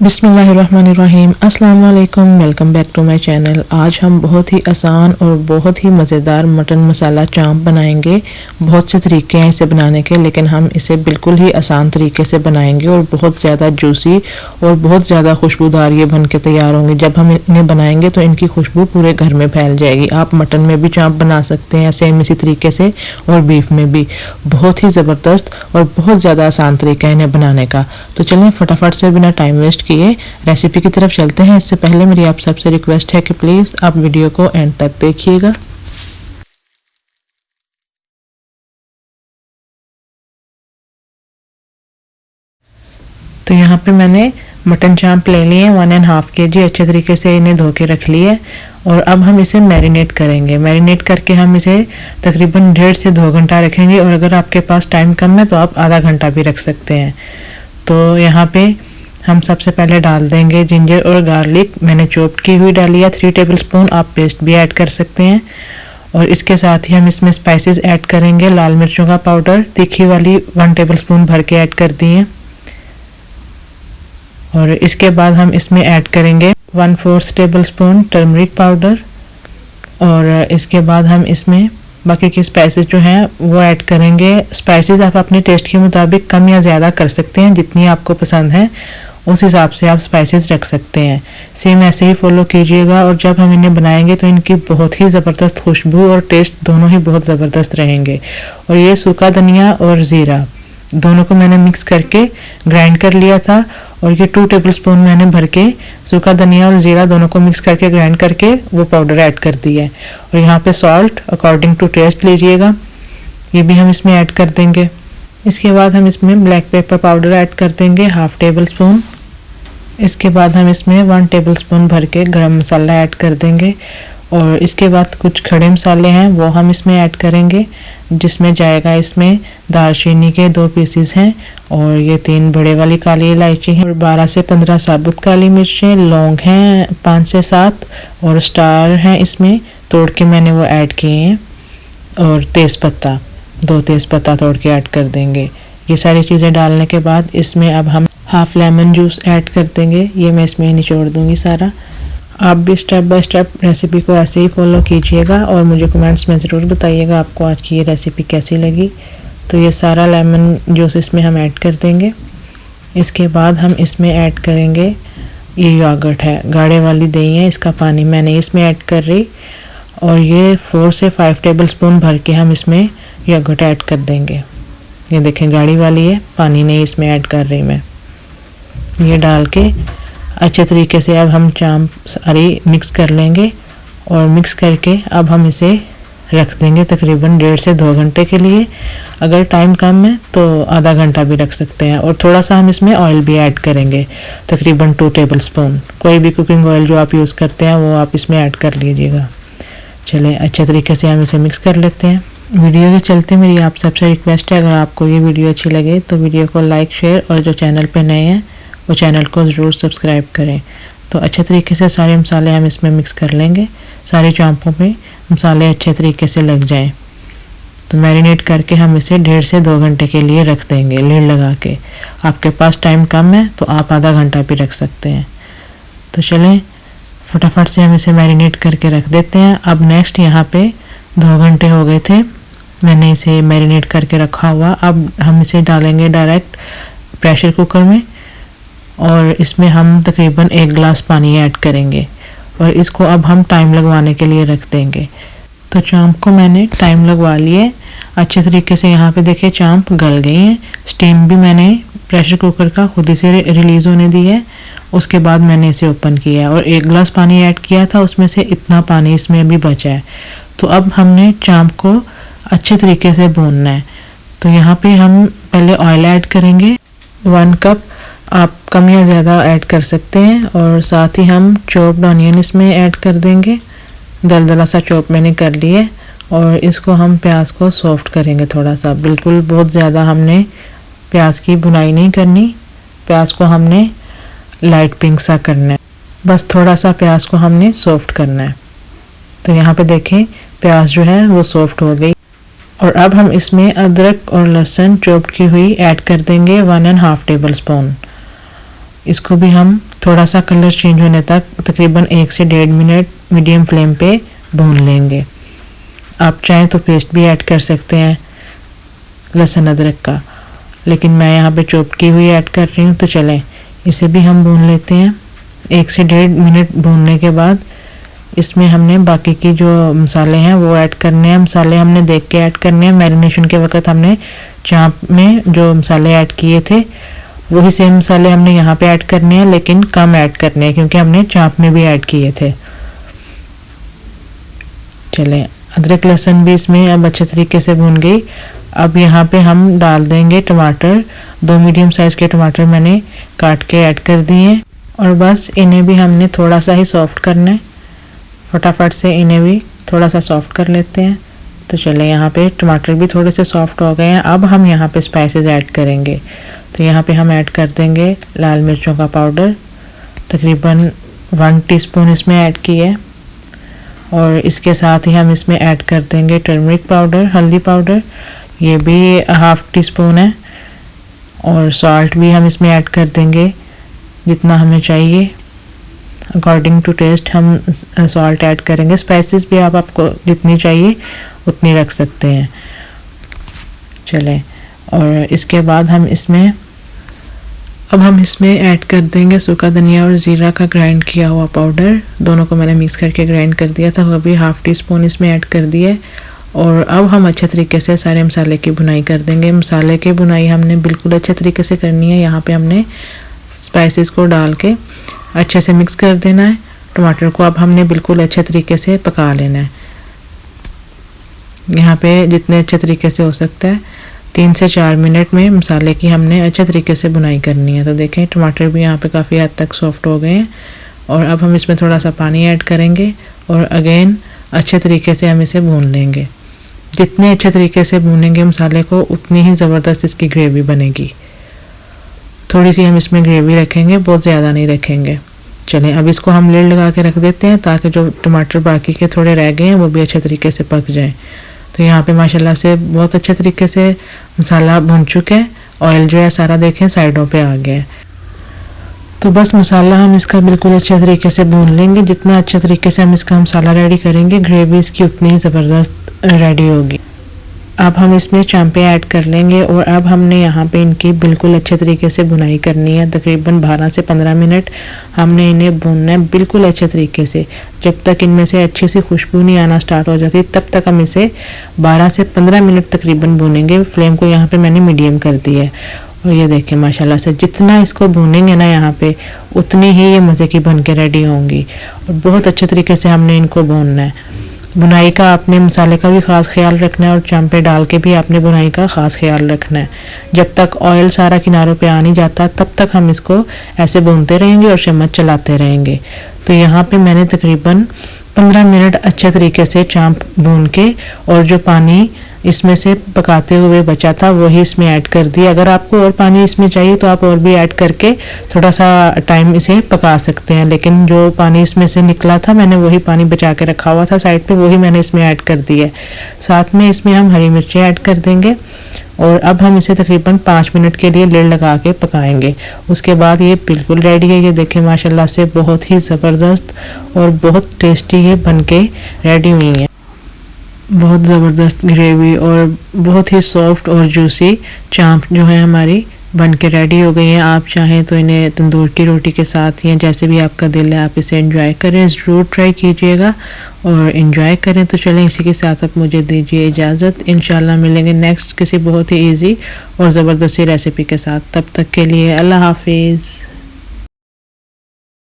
बिस्मिल्लाहिर्रहमानिर्रहीम। अस्सलाम वालेकुम, welcome back to my channel. आज हम बहुत ही आसान और बहुत ही मज़ेदार मटन मसाला चांप बनाएंगे। बहुत से तरीके हैं इसे बनाने के, लेकिन हम इसे बिल्कुल ही आसान तरीके से बनाएंगे और बहुत ज़्यादा जूसी और बहुत ज़्यादा खुशबूदार ये बन के तैयार होंगे। जब हम इन्हें बनाएंगे तो इनकी खुशबू पूरे घर में फैल जाएगी। आप मटन में भी चांप बना सकते हैं सेम इसी तरीके से, और बीफ में भी। बहुत ही ज़बरदस्त और बहुत ज़्यादा आसान तरीका है इन्हें बनाने का। तो चलें फटाफट से बिना टाइम वेस्ट किए रेसिपी की तरफ चलते हैं। इससे पहले मेरी आप सबसे रिक्वेस्ट है कि प्लीज़ आप वीडियो को एंड तक देखिएगा। तो यहाँ पे मैंने मटन चांप ले लिए 1.5 kg। अच्छे तरीके से इन्हें धो के रख लिए और अब हम इसे मैरिनेट करेंगे। मैरिनेट करके हम इसे तकरीबन 1.5 से 2 घंटा रखेंगे, और अगर आपके पास टाइम कम है तो आप आधा घंटा भी रख सकते हैं। तो यहाँ पे हम सबसे पहले डाल देंगे जिंजर और गार्लिक। मैंने चॉप की हुई डाली है 3 टेबलस्पून। आप पेस्ट भी ऐड कर सकते हैं। और इसके साथ ही हम इसमें स्पाइसेस ऐड करेंगे। लाल मिर्चों का पाउडर तीखी वाली 1 टेबलस्पून भर के ऐड कर दिए। और इसके बाद हम इसमें ऐड करेंगे 1/4 टेबलस्पून टर्मरिक पाउडर। और इसके बाद हम इसमें बाकी के स्पाइसेस जो हैं वो ऐड करेंगे। स्पाइसेस आप अपने टेस्ट के मुताबिक कम या ज़्यादा कर सकते हैं, जितनी आपको पसंद है उस हिसाब से आप स्पाइसेस रख सकते हैं। सेम ऐसे ही फॉलो कीजिएगा, और जब हम इन्हें बनाएंगे तो इनकी बहुत ही ज़बरदस्त खुशबू और टेस्ट दोनों ही बहुत ज़बरदस्त रहेंगे। और ये सूखा धनिया और ज़ीरा दोनों को मैंने मिक्स करके ग्राइंड कर लिया था, और ये 2 टेबलस्पून मैंने भर के सूखा धनिया और ज़ीरा दोनों को मिक्स करके ग्राइंड करके वो पाउडर ऐड कर दिया है। और यहाँ पे सॉल्ट अकॉर्डिंग टू टेस्ट लीजिएगा, ये भी हम इसमें ऐड कर देंगे। इसके बाद हम इसमें ब्लैक पेपर पाउडर ऐड कर देंगे 1/2 टेबलस्पून। इसके बाद हम इसमें 1 टेबलस्पून भर के गरम मसाला ऐड कर देंगे। और इसके बाद कुछ खड़े मसाले हैं वो हम इसमें ऐड करेंगे, जिसमें जाएगा इसमें दालचीनी के 2 पीसेस हैं, और ये 3 बड़े वाली काली इलायची हैं, और 12 से 15 साबुत काली मिर्चें, लौंग हैं 5 से 7, और स्टार हैं इसमें तोड़ के मैंने वो ऐड किए हैं, और तेज़पत्ता 2 तेज़पत्ता तोड़ के ऐड कर देंगे। ये सारी चीज़ें डालने के बाद इसमें अब हम 1/2 लेमन जूस ऐड कर देंगे। ये मैं इसमें निचोड़ दूंगी सारा। आप भी स्टेप बाय स्टेप रेसिपी को ऐसे ही फॉलो कीजिएगा, और मुझे कमेंट्स में ज़रूर बताइएगा आपको आज की ये रेसिपी कैसी लगी। तो ये सारा लेमन जूस इसमें हम ऐड कर देंगे। इसके बाद हम इसमें ऐड करेंगे, ये योगर्ट है, गाढ़े वाली दही है, इसका पानी मैंने इसमें ऐड कर रही। और ये 4 से 5 टेबलस्पून भर के हम इसमें योगर्ट ऐड कर देंगे। ये देखें गाढ़ी वाली है, पानी नहीं इसमें ऐड कर रही मैं। ये डाल के अच्छे तरीके से अब हम चांप सारी मिक्स कर लेंगे, और मिक्स करके अब हम इसे रख देंगे तकरीबन 1.5 से 2 घंटे के लिए। अगर टाइम कम है तो आधा घंटा भी रख सकते हैं। और थोड़ा सा हम इसमें ऑयल भी ऐड करेंगे, तकरीबन 2 टेबलस्पून। कोई भी कुकिंग ऑयल जो आप यूज़ करते हैं वो आप इसमें ऐड कर लीजिएगा। चलें अच्छे तरीके से हम इसे मिक्स कर लेते हैं। वीडियो के चलते मेरी आप सबसे रिक्वेस्ट है, अगर आपको ये वीडियो अच्छी लगे तो वीडियो को लाइक शेयर, और जो चैनल पे नए हैं वो चैनल को ज़रूर सब्सक्राइब करें। तो अच्छे तरीके से सारे मसाले हम इसमें मिक्स कर लेंगे, सारे चांपों पे मसाले अच्छे तरीके से लग जाएं। तो मैरिनेट करके हम इसे 1.5 से 2 घंटे के लिए रख देंगे लीड लगा के। आपके पास टाइम कम है तो आप आधा घंटा भी रख सकते हैं। तो चलें फटाफट से हम इसे मैरिनेट करके रख देते हैं। अब नेक्स्ट यहाँ पे 2 घंटे हो गए थे मैंने इसे मैरिनेट करके रखा हुआ। अब हम इसे डालेंगे डायरेक्ट प्रेशर कुकर में, और इसमें हम तकरीबन 1 गिलास पानी ऐड करेंगे, और इसको अब हम टाइम लगवाने के लिए रख देंगे। तो चांप को मैंने टाइम लगवा लिए अच्छे तरीके से। यहाँ पे देखिए चांप गल गई हैं। स्टीम भी मैंने प्रेशर कुकर का खुद ही से रिलीज़ होने दी है। उसके बाद मैंने इसे ओपन किया है, और 1 गिलास पानी ऐड किया था, उसमें से इतना पानी इसमें अभी बचा है। तो अब हमने चांप को अच्छे तरीके से भूनना है। तो यहाँ पे हम पहले ऑयल ऐड करेंगे 1 कप। आप कम या ज़्यादा ऐड कर सकते हैं। और साथ ही हम चॉप्ड ऑनियन इसमें ऐड कर देंगे। दलदला सा चॉप मैंने कर लिए, और इसको हम प्याज को सॉफ्ट करेंगे थोड़ा सा। बिल्कुल बहुत ज़्यादा हमने प्याज की भुनाई नहीं करनी, प्याज को हमने लाइट पिंक सा करना है, बस थोड़ा सा प्याज को हमने सॉफ्ट करना है। तो यहाँ पे देखें प्याज जो है वो सॉफ्ट हो गई। और अब हम इसमें अदरक और लहसुन चॉप्ड की हुई ऐड कर देंगे 1.5 टेबलस्पून। इसको भी हम थोड़ा सा कलर चेंज होने तक तकरीबन 1 से 1.5 मिनट मीडियम फ्लेम पे भून लेंगे। आप चाहें तो पेस्ट भी ऐड कर सकते हैं लहसुन अदरक का, लेकिन मैं यहाँ पे चॉप की हुई ऐड कर रही हूँ। तो चलें इसे भी हम भून लेते हैं। 1 से 1.5 मिनट भूनने के बाद इसमें हमने बाकी की जो मसाले हैं वो ऐड करने हैं। मसाले हमने देख के ऐड करने हैं। मैरिनेशन के वक्त हमने चाप में जो मसाले ऐड किए थे वही सेम मसाले हमने यहाँ पे ऐड करने हैं, लेकिन कम ऐड करने हैं क्योंकि हमने चाप में भी ऐड किए थे। चलें अदरक लहसुन भी इसमें अब अच्छे तरीके से भून गई। अब यहाँ पे हम डाल देंगे टमाटर। 2 मीडियम साइज़ के टमाटर मैंने काट के ऐड कर दिए और बस इन्हें भी हमने थोड़ा सा ही सॉफ्ट करना है। फटाफट से इन्हें भी थोड़ा सा सॉफ्ट कर लेते हैं। तो चलें यहाँ पे टमाटर भी थोड़े से सॉफ्ट हो गए हैं। अब हम यहाँ पे स्पाइसेस ऐड करेंगे। तो यहाँ पे हम ऐड कर देंगे लाल मिर्चों का पाउडर, तकरीबन 1 टीस्पून इसमें ऐड किए, और इसके साथ ही हम इसमें ऐड कर देंगे टर्मरिक पाउडर, हल्दी पाउडर, ये भी 1/2 टीस्पून है, और सॉल्ट भी हम इसमें ऐड कर देंगे जितना हमें चाहिए। अकॉर्डिंग टू टेस्ट हम सॉल्ट ऐड करेंगे। स्पाइसेस भी आपको जितनी चाहिए उतनी रख सकते हैं। चलें और इसके बाद हम इसमें ऐड कर देंगे सूखा धनिया और ज़ीरा का ग्राइंड किया हुआ पाउडर। दोनों को मैंने मिक्स करके ग्राइंड कर दिया था, वो भी 1/2 टीस्पून इसमें ऐड कर दिए। और अब हम अच्छे तरीके से सारे मसाले की भुनाई कर देंगे। मसाले की भुनाई हमने बिल्कुल अच्छे तरीके से करनी है। यहाँ पे हमने स्पाइसेस को डाल के अच्छे से मिक्स कर देना है। टमाटर को अब हमने बिल्कुल अच्छे तरीके से पका लेना है। यहाँ पे जितने अच्छे तरीके से हो सकता है 3 से 4 मिनट में मसाले की हमने अच्छे तरीके से भुनाई करनी है। तो देखें टमाटर भी यहाँ पे काफ़ी हद तक सॉफ्ट हो गए हैं। और अब हम इसमें थोड़ा सा पानी ऐड करेंगे और अगेन अच्छे तरीके से हम इसे भून लेंगे। जितने अच्छे तरीके से भूनेंगे मसाले को उतनी ही ज़बरदस्त इसकी ग्रेवी बनेगी। थोड़ी सी हम इसमें ग्रेवी रखेंगे, बहुत ज़्यादा नहीं रखेंगे। चलें अब इसको हम लिड लगा के रख देते हैं ताकि जो टमाटर बाकी के थोड़े रह गए हैं वो भी अच्छे तरीके से पक जाएं। तो यहाँ पे माशाल्लाह से बहुत अच्छे तरीके से मसाला भुन चुके हैं। ऑयल जो है सारा देखें साइडों पे आ गया है। तो बस मसाला हम इसका बिल्कुल अच्छे तरीके से भून लेंगे। जितना अच्छे तरीके से हम इसका मसाला रेडी करेंगे ग्रेवी इसकी उतनी ही ज़बरदस्त रेडी होगी। अब हम इसमें चांपे ऐड कर लेंगे और अब हमने यहाँ पे इनकी बिल्कुल अच्छे तरीके से भुनाई करनी है। तकरीबन 12 से 15 मिनट हमने इन्हें भूनना है बिल्कुल अच्छे तरीके से। जब तक इनमें से अच्छी सी खुशबू नहीं आना स्टार्ट हो जाती तब तक हम इसे 12 से 15 मिनट तकरीबन भूनेंगे। फ्लेम को यहाँ पे मैंने मीडियम कर दिया है। और ये देखें माशाल्लाह से जितना इसको भूनेंगे ना यहाँ पे उतनी ही ये मज़े की बन के रेडी होंगी। और बहुत अच्छे तरीके से हमने इनको भूनना है। बुनाई का आपने मसाले का भी ख़ास ख्याल रखना है और चांपे डाल के भी आपने बुनाई का ख़ास ख्याल रखना है। जब तक ऑयल सारा किनारों पे आ नहीं जाता तब तक हम इसको ऐसे भूनते रहेंगे और चम्मच चलाते रहेंगे। तो यहाँ पे मैंने तकरीबन 15 मिनट अच्छे तरीके से चांप भून के और जो पानी इसमें से पकाते हुए बचा था वही इसमें ऐड कर दिया। अगर आपको और पानी इसमें चाहिए तो आप और भी ऐड करके थोड़ा सा टाइम इसे पका सकते हैं, लेकिन जो पानी इसमें से निकला था मैंने वही पानी बचा के रखा हुआ था साइड पे, वही मैंने इसमें ऐड कर दिया। साथ में इसमें हम हरी मिर्चें ऐड कर देंगे और अब हम इसे तकरीबन 5 मिनट के लिए लिड लगा के पकाएंगे। उसके बाद ये बिल्कुल रेडी है। ये देखें माशाल्लाह से बहुत ही ज़बरदस्त और बहुत टेस्टी ये बन के रेडी हुई है। बहुत ज़बरदस्त ग्रेवी और बहुत ही सॉफ्ट और जूसी चांप जो है हमारी बन के रेडी हो गई है। आप चाहें तो इन्हें तंदूर की रोटी के साथ या जैसे भी आपका दिल है आप इसे एंजॉय करें। ज़रूर ट्राई कीजिएगा और एंजॉय करें। तो चलें इसी के साथ आप मुझे दीजिए इजाज़त। इंशाल्लाह मिलेंगे नेक्स्ट किसी बहुत ही ईजी और ज़बरदस्ती रेसिपी के साथ। तब तक के लिए अल्लाह हाफिज़।